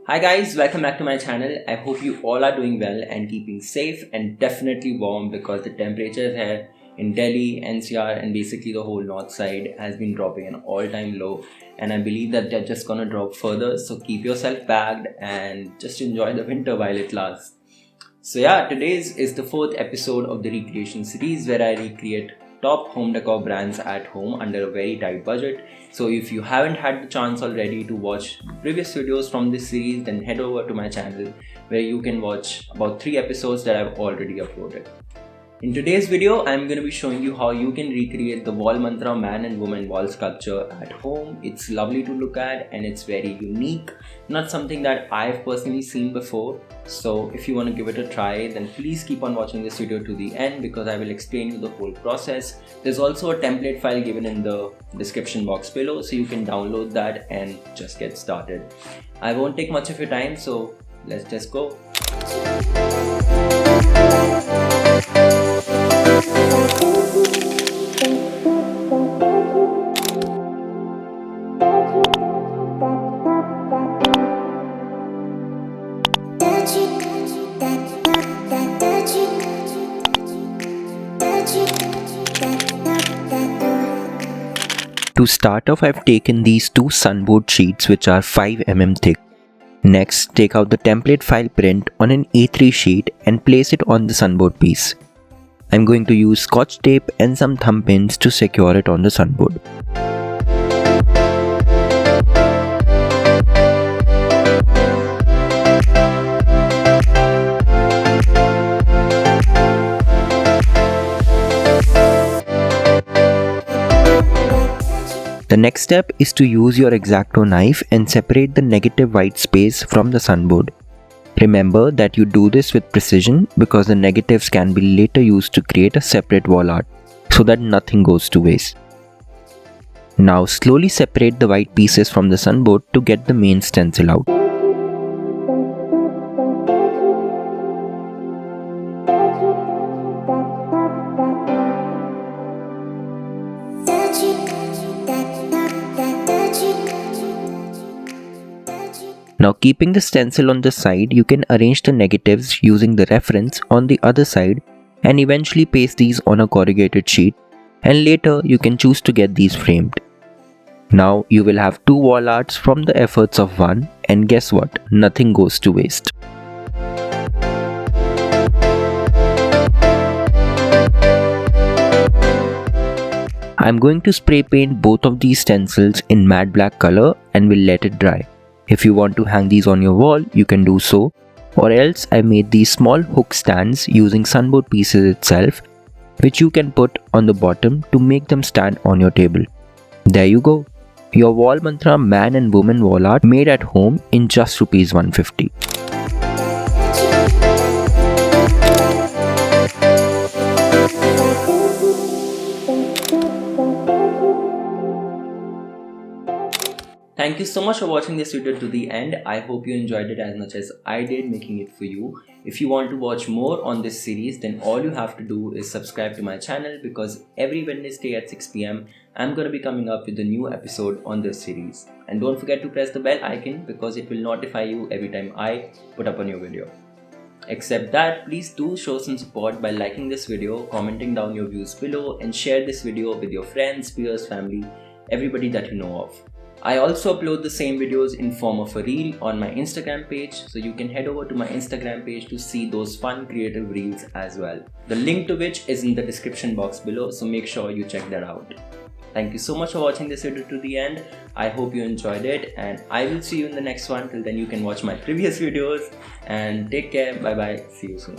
Hi guys, welcome back to my channel. I hope you all are doing well and keeping safe and definitely warm because the temperature here in Delhi, NCR and basically the whole north side has been dropping an all-time low, and I believe that they're just gonna drop further, so keep yourself bagged and just enjoy the winter while it lasts. So yeah, today's is the fourth episode of the recreation series where I recreate top home decor brands at home under a very tight budget. So if you haven't had the chance already to watch previous videos from this series, then head over to my channel where you can watch about 3 episodes that I've already uploaded. In today's video, I'm going to be showing you how you can recreate the wall mantra man and woman wall sculpture at home. It's lovely to look at and it's very unique, not something that I've personally seen before. So if you want to give it a try, then please keep on watching this video to the end because I will explain you the whole process. There's also a template file given in the description box below, so you can download that and just get started. I won't take much of your time, so let's just go. To start off, I've taken these two sunboard sheets which are 5 mm thick. Next, take out the template file print on an A3 sheet and place it on the sunboard piece. I'm going to use scotch tape and some thumb pins to secure it on the sunboard. The next step is to use your X-Acto knife and separate the negative white space from the sunboard. Remember that you do this with precision because the negatives can be later used to create a separate wall art so that nothing goes to waste. Now slowly separate the white pieces from the sunboard to get the main stencil out. Now keeping the stencil on the side, you can arrange the negatives using the reference on the other side and eventually paste these on a corrugated sheet, and later you can choose to get these framed. Now you will have 2 wall arts from the efforts of one, and guess what? Nothing goes to waste. I'm going to spray paint both of these stencils in matte black color and will let it dry. If you want to hang these on your wall, you can do so, or else I made these small hook stands using sunboard pieces itself, which you can put on the bottom to make them stand on your table. There you go, your wall mantra man and woman wall art made at home in just Rs 150. Thank you so much for watching this video to the end. I hope you enjoyed it as much as I did making it for you. If you want to watch more on this series, then all you have to do is subscribe to my channel because every Wednesday at 6 PM I'm going to be coming up with a new episode on this series. And don't forget to press the bell icon because it will notify you every time I put up a new video. Except that, please do show some support by liking this video, commenting down your views below, and share this video with your friends, peers, family, everybody that you know of. I also upload the same videos in form of a reel on my Instagram page, so you can head over to my Instagram page to see those fun creative reels as well. The link to which is in the description box below, so make sure you check that out. Thank you so much for watching this video to the end. I hope you enjoyed it and I will see you in the next one. Till then you can watch my previous videos and take care. Bye bye. See you soon.